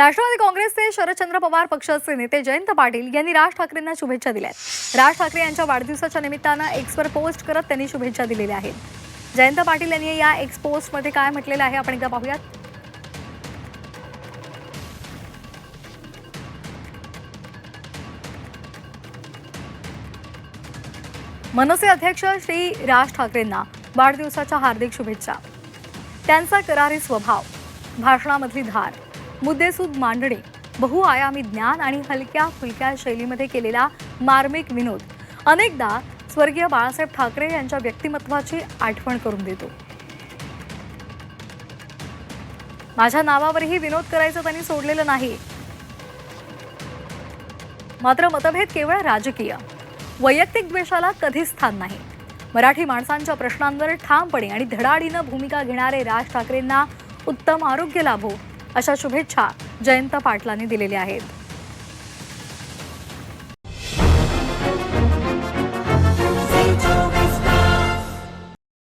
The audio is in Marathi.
राष्ट्रवादी काँग्रेसचे शरदचंद्र पवार पक्षाचे नेते जयंत पाटील यांनी राज ठाकरेंना शुभेच्छा दिल्यात। राज ठाकरे यांच्या वाढदिवसाच्या निमित्तानं एक्सवर पोस्ट करत त्यांनी शुभेच्छा दिलेल्या आहेत। जयंत पाटील यांनी या एक्स पोस्टमध्ये काय म्हटलेलं आहे आपण एकदा पाहूयात। मनसे अध्यक्ष श्री राज ठाकरेंना वाढदिवसाच्या हार्दिक शुभेच्छा। त्यांचा करारी स्वभाव, भाषणामधली धार, मुद्देसूद मांडणी, बहुआयामी ज्ञान आणि हलक्या फुलक्या शैलीमध्ये केलेला मार्मिक विनोद अनेकदा स्वर्गीय बाळासाहेब ठाकरे यांच्या व्यक्तिमत्वाची आठवण करून देतो। माझ्या नावावरही विनोद करायचं त्यांनी सोडलेलं नाही। मात्र मतभेद केवळ राजकीय, वैयक्तिक द्वेषाला कधीच स्थान नाही। मराठी माणसांच्या प्रश्नांवर ठामपणे आणि धडाडीनं भूमिका घेणारे राज ठाकरेंना उत्तम आरोग्य लाभो अशा शुभेच्छा जयंत पाटलांनी दिलेल्या आहेत।